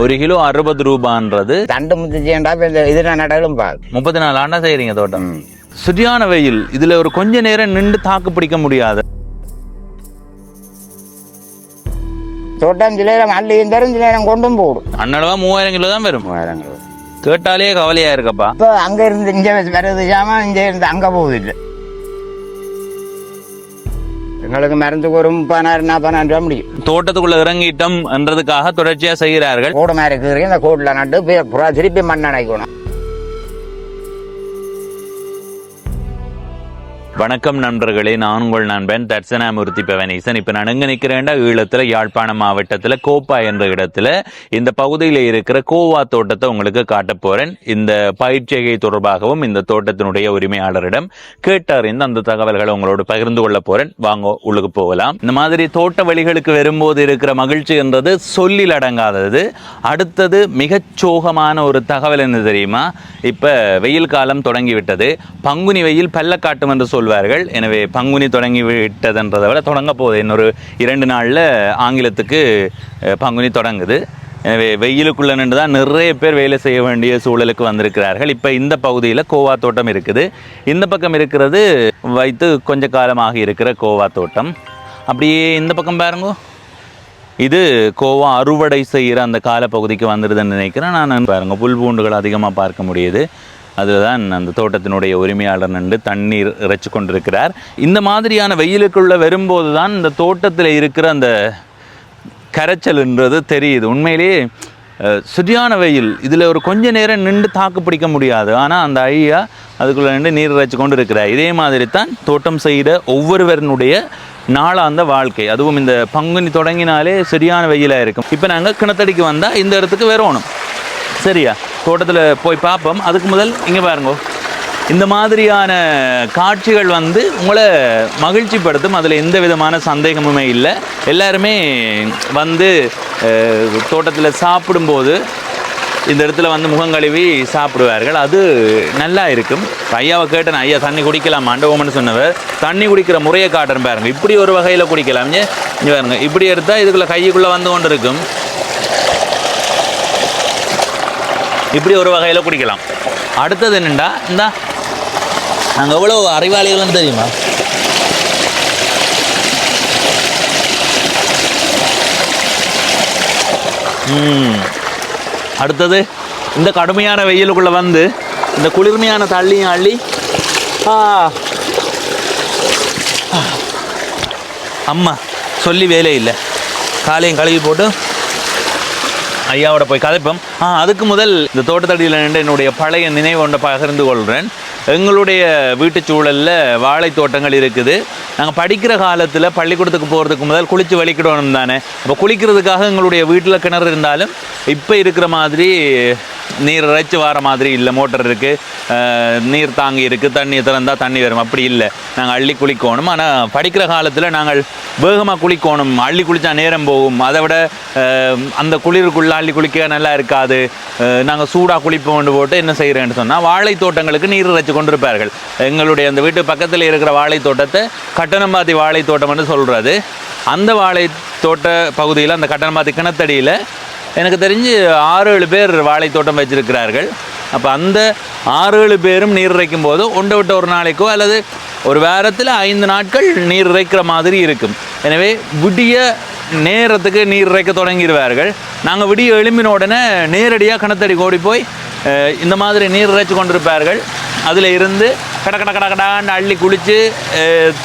1 kilo 60 ரூபான்றது தண்டு முத்திச்சேன்டா இது நடலும் 34 ஆண்டா செய்றீங்க தோட்டம். சரியான வெயில், இதுல ஒரு கொஞ்ச நேரம் நின்று தாக்கு பிடிக்க முடியாது. தோட்டம் சில நேரம் அள்ளியும் தரும், சில நேரம் கொண்டும் போடும். அண்ணளவா 3000 கிலோ தான் வரும். 3000 கிலோ கேட்டாலே கவலையா இருக்கப்பா. இப்போ அங்க இருந்து இங்க வருது ஜாமான், இங்க இருந்து அங்க போகுது இல்லை. எங்களுக்கு மருந்துக்கு ஒரு 30,000-40,000 ரூபா முடியும். தோட்டத்துக்குள்ள இறங்கிட்டம் என்றதுக்காக தொடர்ச்சியா செய்கிறார்கள். கோடு மாதிரி இருக்கிறீங்க, இந்த கோட்டில் நட்டு திருப்பி மண் அடைக்கணும். வணக்கம் நண்பர்களே, நான் உங்கள் நண்பன் தட்சணாமூர்த்தி பவனீசன். இப்ப நான் எங்க நிக்கிறேன்டா, ஈழத்துல யாழ்ப்பாணம் மாவட்டத்துல கோப்பா என்ற இடத்துல இந்த பகுதியில இருக்கிற கோவா தோட்டத்தை உங்களுக்கு காட்ட போறேன். இந்த பயிற்சிகை தொடர்பாகவும் இந்த தோட்டத்தினுடைய உரிமையாளரிடம் கேட்டறிந்து அந்த தகவல்களை உங்களோடு பகிர்ந்து கொள்ள போறேன். வாங்க உள்ளுக்கு போகலாம். இந்த மாதிரி தோட்ட வழிகளுக்கு வரும்போது இருக்கிற மகிழ்ச்சி என்றது சொல்லில் அடங்காதது. அடுத்தது மிகச் சோகமான ஒரு தகவல் என்ன தெரியுமா? இப்ப வெயில் காலம் தொடங்கிவிட்டது. பங்குனி வெயில் பள்ளக்காட்டும் என்று சொல்வார்கள். எனவே பங்குனி தொடங்கி விட்டதுன்றதை விட தொடங்க போகுது. இன்னொரு 2 நாள்ல ஆங்கிலத்துக்கு பங்குனி தொடங்குது. எனவே வெயிலுக்குள்ள நின்று தான் நிறைய பேர் வேலை செய்ய வேண்டிய சூழலுக்கு வந்திருக்கிறார்கள். இப்போ இந்த பகுதியில் கோவா தோட்டம் இருக்குது. இந்த பக்கம் இருக்கிறது வைத்து கொஞ்ச காலமாக இருக்கிற கோவா தோட்டம். அப்படியே இந்த பக்கம் பாருங்க, இது கோவா அறுவடை செய்கிற அந்த கால பகுதிக்கு வந்துடுதுன்னு நினைக்கிறேன். நான் பாருங்க, புல் பூண்டுகள் அதிகமாக பார்க்க முடியுது. அதுதான் அந்த தோட்டத்தினுடைய உரிமையாளர் நின்று தண்ணீர் இறைச்சி கொண்டிருக்கிறார். இந்த மாதிரியான வெயிலுக்குள்ள வரும்போது தான் இந்த தோட்டத்தில் இருக்கிற அந்த கரைச்சல்ன்றது தெரியுது. உண்மையிலேயே சரியான வெயில், இதில் ஒரு கொஞ்ச நேரம் நின்று தாக்கு பிடிக்க முடியாது. ஆனால் அந்த ஐயா அதுக்குள்ளே நின்று நீர் இறைச்சி கொண்டு இருக்கிறார். இதே மாதிரி தான் தோட்டம் செய்கிற ஒவ்வொருவருடைய நாளாந்த வாழ்க்கை. அதுவும் இந்த பங்குனி தொடங்கினாலே சரியான வெயிலாக இருக்கும். இப்போ நாங்கள் கிணத்தடிக்கு வந்தால் இந்த இடத்துக்கு வரணும். சரியா, தோட்டத்தில் போய் பார்ப்போம். அதுக்கு முதல் இங்கே பாருங்க, இந்த மாதிரியான காட்சிகள் உங்களை மகிழ்ச்சிப்படுத்தும். அதில் எந்த விதமான சந்தேகமுமே இல்லை. எல்லாருமே தோட்டத்தில் சாப்பிடும்போது இந்த இடத்துல முகம் கழுவி சாப்பிடுவார்கள். அது நல்லா இருக்கும். ஐயாவை கேட்டேன், ஐயா தண்ணி குடிக்கலாம் ஆண்டவோம்னு சொன்னவர். தண்ணி குடிக்கிற முறையை காட்டுறேன் பாருங்க. இப்படி ஒரு வகையில் குடிக்கலாம். இங்கே பாருங்க, இப்படி எடுத்தால் இதுக்குள்ளே கைக்குள்ளே வந்து கொண்டு இருக்கும். இப்படி ஒரு வகையில் குடிக்கலாம். அடுத்தது என்னண்டா, இந்தா நாங்கள் எவ்வளோ அறிவாளிகள்னு தெரியுமா? அடுத்தது இந்த கடுமையான வெயிலுக்குள்ளே இந்த குளிர்மையான தள்ளியும் அள்ளி அம்மா சொல்லி வேலை இல்லை. காலையும் கழுவி போட்டு ஐயாவோட போய் கதைப்போம். அதுக்கு முதல் இந்த தோட்டத்தடியில் நின்று என்னுடைய பழைய நினைவு ஒன்றை பகிர்ந்து கொள்கிறேன். எங்களுடைய வீட்டு சூழலில் வாழை தோட்டங்கள் இருக்குது. நாங்கள் படிக்கிற காலத்தில் பள்ளிக்கூடத்துக்கு போகிறதுக்கு முதல் குளித்து வலிக்கிடணும் தானே. அப்போ குளிக்கிறதுக்காக எங்களுடைய வீட்டில் கிணறு இருந்தாலும் இப்போ இருக்கிற மாதிரி நீர் இறைச்சி வர மாதிரி இல்லை. மோட்டர் இருக்குது, நீர் தாங்கி இருக்குது, தண்ணி திறந்தால் தண்ணி வரும். அப்படி இல்லை, நாங்கள் அள்ளி குளிக்கணும். ஆனால் படிக்கிற காலத்தில் நாங்கள் வேகமாக குளிக்கணும். அள்ளி குளித்தா நேரம் போகும். அதை விட அந்த குளிருக்குள்ளே அள்ளி குளிக்க நல்லா இருக்காது. நாங்கள் சூடாக குளிப்போம் போட்டு என்ன செய்கிறேன்னு சொன்னால், வாழை தோட்டங்களுக்கு நீர் இறைச்சி கொண்டிருப்பார்கள். எங்களுடைய அந்த வீட்டு பக்கத்தில் இருக்கிற வாழை தோட்டத்தை கட்டணம்பாத்தி வாழை தோட்டம்னு சொல்கிறது. அந்த வாழை தோட்ட பகுதியில் அந்த கட்டணம்பாத்தி கிணத்தடியில் எனக்கு தெரிஞ்சு 6-7 பேர் வாழை தோட்டம் வச்சிருக்கிறார்கள். அப்போ அந்த 6-7 பேரும் நீர் இறைக்கும் போது ஒன்றை விட்டு ஒரு நாளைக்கோ அல்லது ஒரு வாரத்தில் 5 நாட்கள் நீர் இறைக்கிற மாதிரி இருக்கும். எனவே விடிய நேரத்துக்கு நீர் இறைக்க தொடங்கிடுவார்கள். நாங்கள் விடிய எழும்பின உடனே நேரடியாக கிணத்தடி ஓடி போய் இந்த மாதிரி நீர் இறைச்சி கொண்டிருப்பார்கள். அதில் இருந்து கடக்கடான்னு அள்ளி குளித்து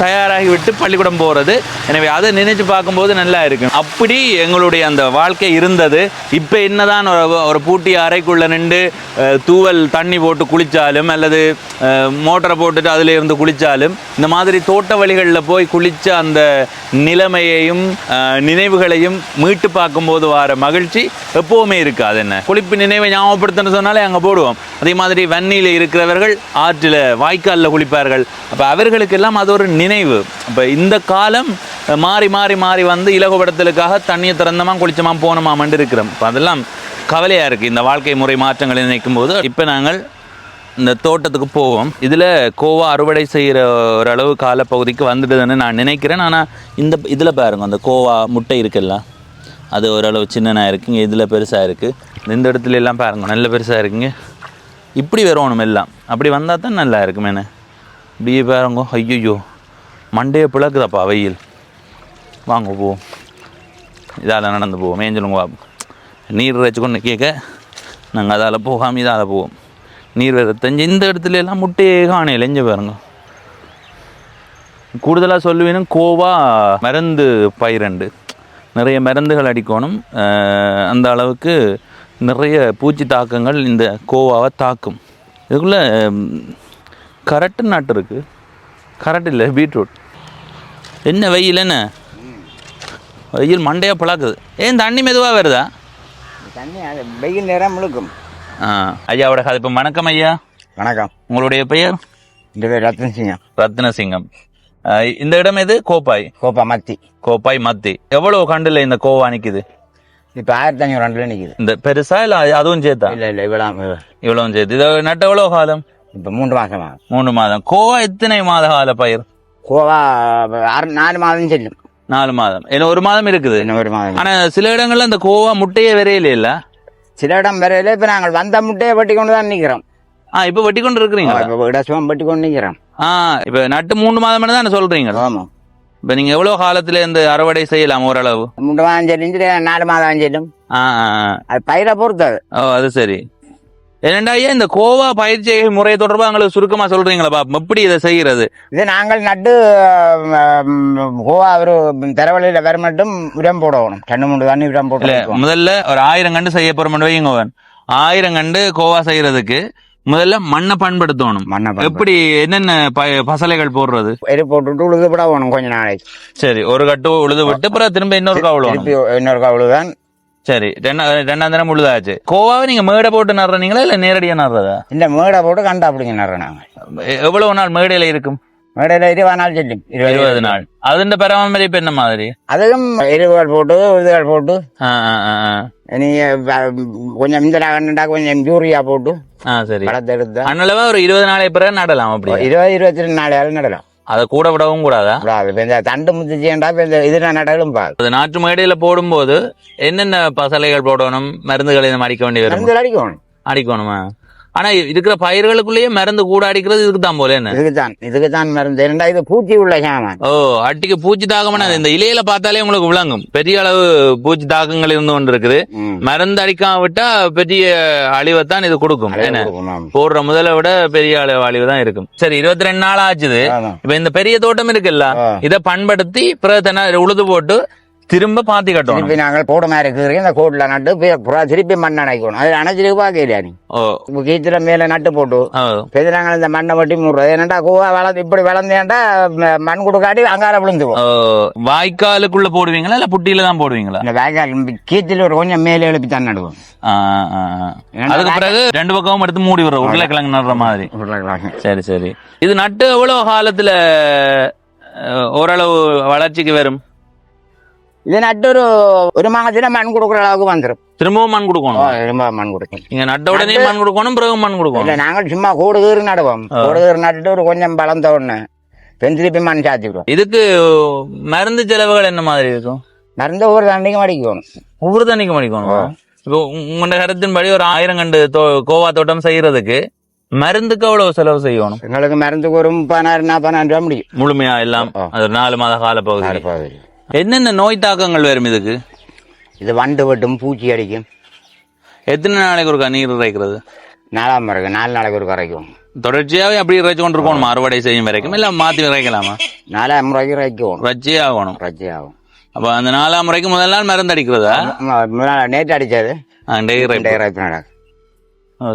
தயாராகி விட்டு பள்ளிக்கூடம் போகிறது. எனவே அதை நினைச்சு பார்க்கும்போது நல்லா இருக்கும். அப்படி எங்களுடைய அந்த வாழ்க்கை இருந்தது. இப்போ என்னதான் ஒரு பூட்டிய அறைக்குள்ளே நின்று தூவல் தண்ணி போட்டு குளித்தாலும் அல்லது மோட்டரை போட்டுட்டு அதில் இருந்து குளித்தாலும் இந்த மாதிரி தோட்ட வழிகளில் போய் குளித்த அந்த நிலைமையையும் நினைவுகளையும் மீட்டு பார்க்கும்போது வர மகிழ்ச்சி எப்போவுமே இருக்காது. என்ன குளிப்பு நினைவை ஞாபகப்படுத்துன்னு சொன்னாலே அங்கே போடுவோம். அதே மாதிரி வன்னியில் இருக்கிறவர்கள் ஆற்றில் வாய்க்காலில் குளிப்பார்கள். அப்போ அவர்களுக்கெல்லாம் அது ஒரு நினைவு. அப்போ இந்த காலம் மாறி மாறி மாறி இலகுபடுத்தலுக்காக தண்ணியை திறந்தமா குளிச்சமா போனோமாமண்டு இருக்கிறோம். இப்போ அதெல்லாம் கவலையாக இருக்குது இந்த வாழ்க்கை முறை மாற்றங்களை நினைக்கும் போது. இப்போ நாங்கள் இந்த தோட்டத்துக்கு போவோம். இதில் கோவா அறுவடை செய்கிற ஓரளவு காலப்பகுதிக்கு வந்துடுதுன்னு நான் நினைக்கிறேன். ஆனால் இதில் பாருங்க, அந்த கோவா முட்டை இருக்குல்ல, அது ஓரளவு சின்னனாக இருக்குங்க. இதில் பெருசாக இருக்குது. இந்த இடத்துல எல்லாம் பாருங்க நல்ல பெருசாக இருக்குங்க. இப்படி வரணும் எல்லாம். அப்படி வந்தால் தான் நல்லா இருக்குமேண்ணே. இப்படியே பாருங்க. ஐயோ மண்டையை பிளக்குதாப்பா வெயில். வாங்க போவோம். இதால் நடந்து போவோம். மேஞ்சலுங்க பாப்போம். நீர் வச்சுக்கொண்டு கேட்க நாங்கள் அதால் போகாமல் இதால் போவோம். நீர் வேறு தெரிஞ்சு இந்த இடத்துல எல்லாம் முட்டையே காணையில் எஞ்ச பாருங்க. கூடுதலாக சொல்லுவேனும் கோவா மருந்து பயிரண்டு நிறைய மருந்துகள் அடிக்கணும். அந்த அளவுக்கு நிறைய பூச்சி தாக்கங்கள் இந்த கோவாவை தாக்கும். இதுக்குள்ளே கரட்டு நாட்டு இருக்குது. கரட் இல்லை, பீட்ரூட். என்ன வெயில், என்ன வெயில் மண்டையாக பழக்குது. ஏன் தண்ணி மெதுவாக வருதா? தண்ணி அது வெயில் நேரம் முழுக்கும். ஐயாவோட கதைப்பம். வணக்கம் ஐயா. வணக்கம். உங்களுடைய பெயர்? இந்த பேர் ரத்னசிங்கம். ரத்னசிங்கம். இந்த இடம் எது? கோப்பாய். கோப்பா மத்தி. கோப்பாய் மத்தி. எவ்வளவு கண்டுல இந்த கோவா நிக்குது? இப்போ 1500 நிற்குது. இந்த பெருசா இல்லை அதுவும் சேர்த்தா? இல்லை இவ்வளவும் சேர்த்து. இது நட்ட எவ்வளவு காலம்? இப்போ 3 மாதம். 3 மாதம். கோவா எத்தனை மாத கால பயிர்? கோவா 4 மாதம் செல்லும். 4 மாதம். என்ன 1 மாதம் இருக்குது? இன்னும் 1 மாதம். ஆனா சில இடங்கள்ல அந்த கோவா முட்டையே வரையில இல்ல. சில இடம் வரையில இப்போ நாங்கள் வந்த முட்டையை வெட்டி கொண்டு தான் நிற்கிறோம். இப்ப வெட்டி கொண்டு இருக்கிறீங்க? இப்போ இடசுவம் வெட்டி கொண்டு நிற்கிறோம். இப்ப நட்டு 3 மாதம் தானே சொல்றீங்க? ஆமாம். இப்ப நீங்க எவ்வளவு காலத்துல இந்த அறுவடை செய்யலாம் ஓரளவு? 3 மாதம் செல்லும், 4 மாதம் செல்லும். அது பயிரை பொறுத்தது. அது சரி. என்னண்டா ஐயா இந்த கோவா பயிற்சி முறை தொடர்பா எங்களுக்கு சுருக்கமா சொல்றீங்களா பாப்போம், எப்படி இதை செய்யறது? இது நாங்கள் நட்டு கோவா ஒரு தரவழியில வர மட்டும் உரம் போடணும். 2-3 தண்ணி உரம் போட்டு முதல்ல ஒரு 1000 கண்டு செய்ய போறோம் வைங்க. 1000 கண்டு கோவா செய்யறதுக்கு முதல்ல மண்ணை பண்படுத்தணும். எப்படி என்னென்ன பசலைகள் போடுறது? எரி போட்டுட்டு உழுது விட வேணும் கொஞ்ச நாளைக்கு. சரி, ஒரு கட்டு உழுது விட்டு அப்புறம் திரும்ப இன்னொரு கவுளுதான். சரி, 2ஆம் தினம் உழுதாச்சு. கோவாவை நீங்க மேடை போட்டு நடுறீங்களா இல்ல நேரடியா நடுறதா? இல்ல, மேடை போட்டு கண்டா அப்படிங்க நடுறோம் நாங்க. எவ்வளவு நாள் மேடையில இருக்கும்? மேடையில 20 நாள் செல்லும். 20 நாள். அதுண்ட பராமரிப்பு என்ன மாதிரி? அதுவும் எருவுகள் போட்டு இதுகள் போட்டு நீங்க கொஞ்சம் இந்த கண்டா கொஞ்சம் யூரியா போட்டு சரி வளர்த்து எடுத்தா அண்ணளவா ஒரு 20 நாளை பிறகு நடலாம். அப்படி 20-22 நாள் நடலாம். அதை கூட விடவும் கூடாதா? தண்டு முத்திச்சேன்டா இதுல நடலும் பாரு. அது நாட்டு மேடையில போடும்போது என்னென்ன பசலைகள் போடணும்? மருந்துகளை அடிக்க வேண்டிய வரும். அடிக்கணுமா? ஆனா இருக்கிற பயிர்களுக்குள்ளேயே மருந்து கூட அடிக்கிறது இதுக்கு தான் போல. என்ன இதுக்குதான் மருந்து. இது பூச்சி உள்ள சாமான். அட்டிக்கு பூச்சி தாக்கமான இந்த இலையில பார்த்தாலே உங்களுக்கு விளங்கும். பெரிய அளவு பூச்சி தாக்கங்கள் இருந்து கொண்டு இருக்குது. மருந்து அடிக்காம விட்டா பெரிய அழிவைத்தான் இது கொடுக்கும். போடுற முதல விட பெரிய அளவு அழிவு தான் இருக்கும். சரி, 22 நாள் ஆச்சுது. இப்ப இந்த பெரிய தோட்டம் இருக்குல்ல, இதை பண்படுத்தி பிறகு உழுது போட்டு திரும்ப பாத்தி கட்டணும். திருப்பி நாங்கள் போட மாதிரி இருக்கிற இந்த கோட்ல நட்டு திருப்பி மண் அணைக்கணும். அது அணைச்சிட்டு பாக்கலையா நீ? கீத்துல மேல நட்டு போட்டு நாங்கள் இந்த மண்ணை வட்டி மூடுறது. என்னண்டா கோவா வளர்ந்து இப்படி வளர்ந்தேன்டா மண் கொடுக்காட்டி அங்கார விழுந்துவோம். வாய்க்காலுக்குள்ள போடுவீங்களா இல்ல புட்டியில தான் போடுவீங்களா? இந்த வாய்க்கால் கீத்துல ஒரு கொஞ்சம் மேலே எழுப்பி தான் நடுவோம். அதுக்கு பிறகு 2 பக்கமும் எடுத்து மூடி விடுறோம். உருளைக்கிழங்கு நடுற மாதிரி. சரி சரி. இது நட்டு எவ்வளவு காலத்துல ஓரளவு வளர்ச்சிக்கு வரும்? இது நட்டு ஒரு மாதத்துல மண் கொடுக்குற அளவுக்கு வந்துடும். திரும்பவும் மண் கொடுக்கணும்? திரும்ப மண் கொடுக்கணும். நீங்க நட்ட உடனே மண் கொடுக்கணும், பிறகு மண் கொடுக்கணும்? இல்ல, நாங்கள் சும்மா கூடுகீறு நடுவோம். கூடுகீறு நட்டுட்டு ஒரு கொஞ்சம் வளர்ந்த உடனே திருப்பி மண் சாத்திடுவோம். இதுக்கு மருந்து செலவுகள் என்ன மாதிரி இருக்கும்? மருந்து ஒவ்வொரு தண்ணிக்கும் அடிக்கணும். ஒவ்வொரு தண்ணிக்கும் அடிக்கணும். இப்போ உங்களோட கருத்தின்படி ஒரு 1000 கண்டு கோவா தோட்டம் செய்யறதுக்கு மருந்துக்கு அவ்வளவு செலவு செய்யணும்? எங்களுக்கு மருந்துக்கு ஒரு 30,000-40,000 ரூபாய் முடியும் முழுமையா எல்லாம். அது ஒரு 4 மாத கால பகுதி. என்னென்ன நோய் தாக்கங்கள் வரும் இதுக்கு? இது வண்டு வெட்டும், பூச்சி அடிக்கும். எத்தனை நாளைக்கு ஒரு நீர் இறைக்கிறது? 4 நாளைக்கு ஒரு கரைக்கும். தொடர்ச்சியாவே அப்படி இறைச்சு கொண்டு இருக்கணும் அறுவடை செய்யும் வரைக்கும், இல்ல மாத்தி இறைக்கலாமா? 4ஆம் முறைக்கு இறைக்கும். ரச்சியே ஆகணும். ஆகும். அப்ப அந்த 4ஆம் முறைக்கு முதல் நாள் மருந்து அடிக்கிறதா? நேற்று அடிச்சது.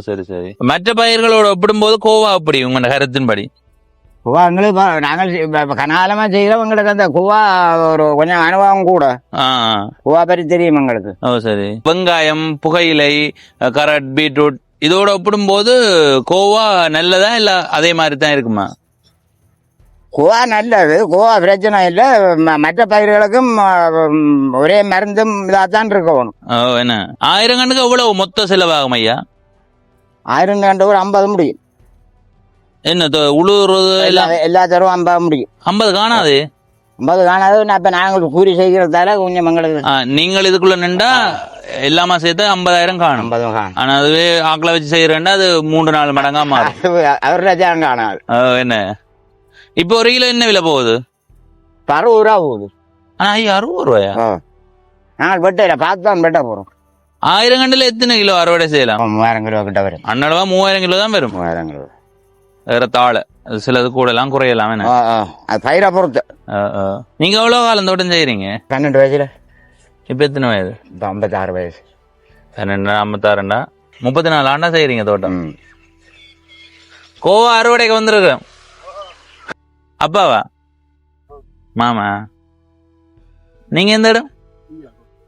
சரி சரி. மற்ற பயிர்களோட ஒப்பிடும்போது கோவா அப்படி உங்களோட கருத்தின்படி? கோவா எங்களுக்கு நாங்கள் கனாலமா செய்யறோம். எங்களுக்கு அந்த கோவா ஒரு கொஞ்சம் அனுபவம் கூட. கோவா பற்றி தெரியும் எங்களுக்கு. சரி. வெங்காயம், புகையிலை, கரட், பீட்ரூட் இதோட ஒப்பிடும்போது கோவா நல்லதா இல்ல அதே மாதிரி தான் இருக்குமா? கோவா நல்லது. கோவா பிரச்சனை இல்லை. மற்ற பயிர்களுக்கும் ஒரே மருந்தும் இதாத்தான் இருக்கணும். என்ன 1000 கண்டுக்கு எவ்வளவு மொத்த செலவாகும் ஐயா? 1000 கண்டு ஒரு 50 முடியும். என்ன உழுவுறது எல்லா தரும் 50 முடியும். 50 காணாது. 50 காணாது. அப்ப நாங்கள் கூலி செய்கிறதால கொஞ்சம் எங்களுக்கு நீங்கள் இதுக்குள்ள நின்றா எல்லாமா சேர்த்து 50,000 காணும். 50 காணும். ஆனா அதுவே ஆக்களை வச்சு செய்யறேன்னா அது 3-4 மடங்கா மாறும். அவர் லட்சம் காணாது. என்ன இப்போ ஒரு கிலோ என்ன விலை போகுது? 60 ரூபா போகுது. ஆனா 60 ரூபாயா? நாங்கள் வெட்டையில பார்த்து தான் வெட்ட போறோம். 1000 கண்டுல எத்தனை கிலோ அறுவடை செய்யலாம்? 3000 கிலோ கிட்ட வரும். அன்னளவா 3000 கிலோ தான் வரும். 3000 கிலோ வேற தாழ சிலது கூடலாம் குறையலாம். அது பயிரை பொறுத்து. நீங்க எவ்வளவு காலம் தோட்டம் செய்யறீங்க? 12 வயசுல. இப்ப எத்தனை வயது? 56 வயசு. 12 56 34 ஆண்டா செய்யறீங்க தோட்டம். கோவா அறுவடைக்கு வந்துருக்கு. அப்பாவா மாமா நீங்க எந்த இடம்?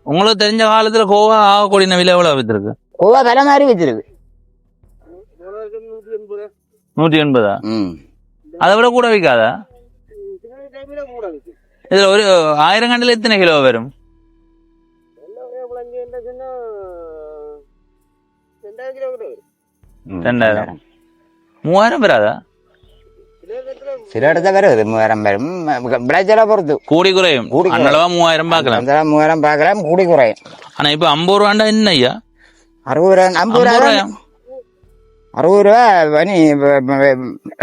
உங்களுக்கு தெரிஞ்ச காலத்துல கோவா ஆகக்கூடிய விலை எவ்வளவு வித்துருக்கு? கோவா விலை மாதிரி வித்துருக்கு. 180. அதை விட கூட விற்காதா? இதுல ஒரு 1000 கண்டுல எத்தனை கிலோ வரும்? 2000 3000 வராதா? சில இடத்த வருது 3000 வரும். விளைச்சல பொறுத்து கூடி குறையும். அன்னளவா 3000 பார்க்கலாம். 3000 பார்க்கலாம், கூடி குறையும். ஆனா இப்ப 50 ரூபாண்டா என்ன ஐயா? 60 ரூபா 50 ரூபா 60 ரூபா பனி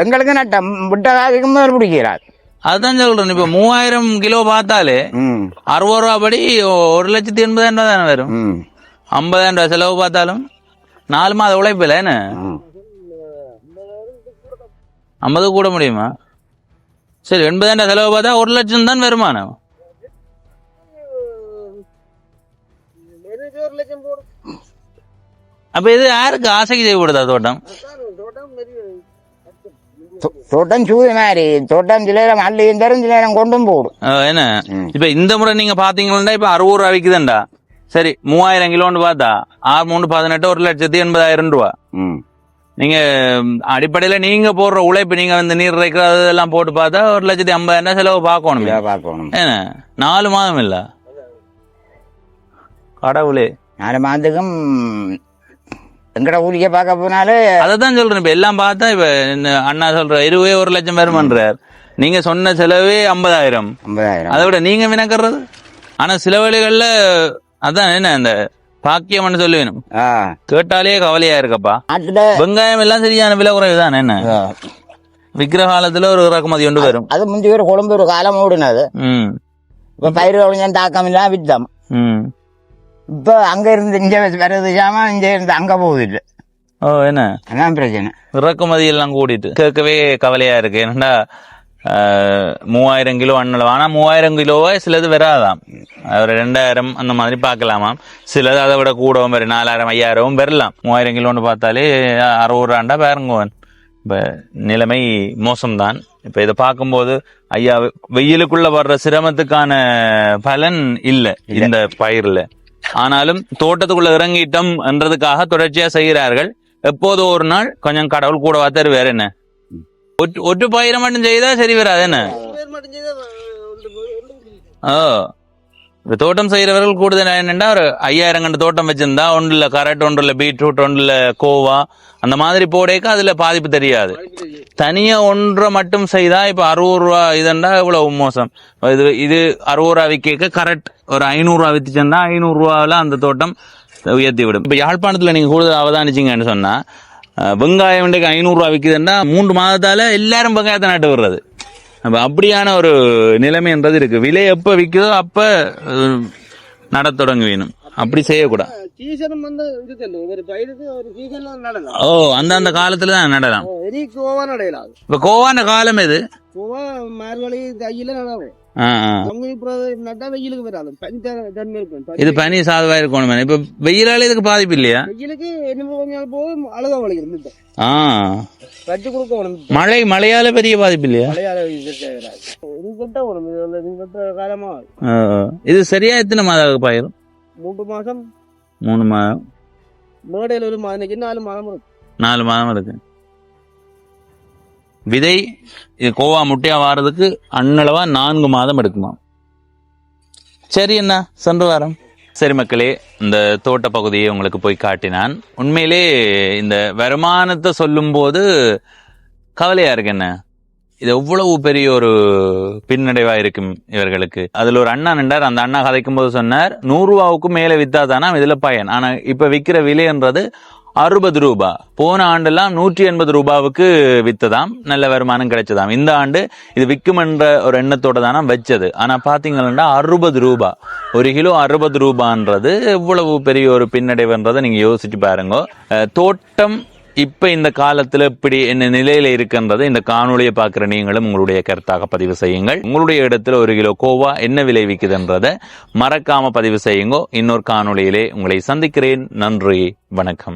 எங்களுக்கு நட்டம் விட்ட காய்க்கு முதல் பிடிக்கிறார். அதுதான் சொல்றேன். இப்ப 3000 கிலோ பார்த்தாலே 60 ரூபா படி 1,80,000 தானே வரும். 50,000 ரூபாய் செலவு பார்த்தாலும் 4 மாத உழைப்பில்ல என்ன 50 கூட முடியுமா? சரி 80,000 ரூபாய் செலவு பார்த்தா 1 லட்சம் தான் வருமானம். அப்ப இது யாருக்கு ஆசைக்கு செய்யப்படுதா தோட்டம்? தோட்டம் சூது மாதிரி தோட்டம் சில நேரம் அள்ளியும் தரும், சில நேரம் கொண்டும் போடும். என்ன இப்ப இந்த முறை நீங்க பாத்தீங்கன்னா இப்ப 60 ரூபா விக்குதுண்டா. சரி 3000 கிலோன்னு பார்த்தா 6 3 18 1,80,000 ரூபா. நீங்க அடிப்படையில நீங்க போடுற உழைப்பு நீங்க வந்து நீர் இறைக்கிறது எல்லாம் போட்டு பார்த்தா 1,50,000 செலவு பார்க்கணும். என்ன 4 மாதம் இல்ல கடவுளே. 4 மாதத்துக்கும் எங்கட ஊழிய பார்க்க போனாலே அதான் சொல்றேன். இப்ப எல்லாம் பார்த்தா இப்ப அண்ணா சொல்ற 1 லட்சம் வருமான்றார். நீங்க சொன்ன செலவே 50,000. அதை விட நீங்க வினக்கிறது. ஆனா சில வழிகள்ல அதான் என்ன அந்த பாக்கியம் சொல்லி வேணும். கேட்டாலே கவலையா இருக்கப்பா. வெங்காயம் எல்லாம் சரியான விலை குறைவுதான். என்ன விக்கிர காலத்துல ஒரு இறக்குமதி கொண்டு வரும். அது முந்தி ஒரு கொழும்பு ஒரு காலம் ஓடுனது. இப்ப பயிர் ஒழிஞ்சம் தாக்கம் இல்லாம வித்தம். இப்ப அங்க இருந்து இங்க வருது ஜாமா, இங்க இருந்து அங்க போகுது இல்ல. என்ன அதான் பிரச்சனை. இறக்குமதி எல்லாம் கூடிட்டு கேட்கவே கவலையா இருக்கு. என்னடா 3000 கிலோ அண்ணளவு. ஆனா 3000 கிலோவா சிலது வராதாம். ஒரு 2000 அந்த மாதிரி பாக்கலாமாம். சிலது அதை விட கூடவும் வரும். 4000 5000 வரலாம். 3000 கிலோன்னு பார்த்தாலே 60 ரூபாண்டா பாருங்கவன். இப்ப நிலைமை மோசம்தான். இப்ப இதை பார்க்கும்போது ஐயா வெயிலுக்குள்ள வர்ற சிரமத்துக்கான பலன் இல்ல இந்த பயிர்ல. ஆனாலும் தோட்டத்துக்குள்ள இறங்கிட்டோம் என்றதுக்காக தொடர்ச்சியா செய்கிறார்கள். எப்போதோ ஒரு நாள் கொஞ்சம் கடவுள் கூடவா தருவார். என்ன ஒற்று பயிரை மட்டும் செய்தா சரி வராது. என்ன தோட்டம் செய்யறவர்கள் கூடுதல் என்னன்னா ஒரு 5000 கண்டு தோட்டம் வச்சிருந்தா ஒன்றுல கரட், ஒன்றுல பீட்ரூட், ஒன்றுல கோவா அந்த மாதிரி போடேக்க அதுல பாதிப்பு தெரியாது. தனியா ஒன்றை மட்டும் செய்தா இப்ப 60 ரூபா இதுண்டா இவ்வளவு மோசம். இது 60 ரூபா விற்க கரட் ஒரு 500 ரூபா வித்துச்சா 500 ரூபாவில அந்த தோட்டம் உயர்த்தி விடும். இப்ப யாழ்ப்பாணத்துல நீங்க கூடுதல் அவதானிச்சிங்கன்னு சொன்னா வெங்காயம் 500 ரூபா விற்குதுன்னா 3 மாதத்தால எல்லாரும் வெங்காயத்தை நட்டு விடுறது. அப்படியான ஒரு நிலைமைன்றது இருக்கு. விலை எப்ப விற்குதோ அப்ப நட தொடங்க வேணும். அப்படி செய்யக்கூடாது. அந்த காலத்துலதான் நடலாம். இப்ப கோவான காலம் எது? இது பனி சாதவா இருக்கணும். இப்ப வெயிலால இதுக்கு பாதிப்பு இல்லையா? மழையால பெரிய பாதிப்பு இல்லையா? இது சரியா எத்தனை மாதம் பயிரும்? 3 மாதம். 3 மாதம். மேடையில் ஒரு மாதம் 4 மாதம் இருக்கு. 4 மாதம் இருக்கு. விதை இது கோவா முட்டையா வாரதுக்கு அண்ணளவா 4 மாதம் எடுக்குமா? சரி என்ன சென்று வாரம். சரி மக்களே, இந்த தோட்ட பகுதியை உங்களுக்கு போய் காட்டினான். உண்மையிலே இந்த வருமானத்தை சொல்லும் போது கவலையா இருக்கு. என்ன இது எவ்வளவு பெரிய ஒரு பின்னடைவா இருக்கும் இவர்களுக்கு. அதுல ஒரு அண்ணா நின்றார், அந்த அண்ணா கதைக்கும் போது சொன்னார் 100 ரூபாவுக்கும் மேல வித்தாதானா இதுல பயன். ஆனா இப்ப விக்கிற விலைன்றது 60 ரூபா. போன ஆண்டெல்லாம் 180 ரூபாவுக்கு வித்ததாம், நல்ல வருமானம் கிடைச்சதாம். இந்த ஆண்டு இது விற்கும் என்ற ஒரு எண்ணத்தோட தானே வச்சது. ஆனா பாத்தீங்கன்னா 60 ரூபா, ஒரு கிலோ 60 ரூபான்றது எவ்வளவு பெரிய ஒரு பின்னடைவுன்றதை நீங்க யோசிச்சு பாருங்க. தோட்டம் இப்ப இந்த காலத்துல இப்படி என்ன நிலையில இருக்குன்றதை இந்த காணொலியை பார்க்கிற நீங்களும் உங்களுடைய கருத்தாக பதிவு செய்யுங்கள். உங்களுடைய இடத்துல ஒரு கிலோ கோவா என்ன விலை விற்குதுன்றதை மறக்காம பதிவு செய்யுங்க. இன்னொரு காணொலியிலே உங்களை சந்திக்கிறேன். நன்றி, வணக்கம்.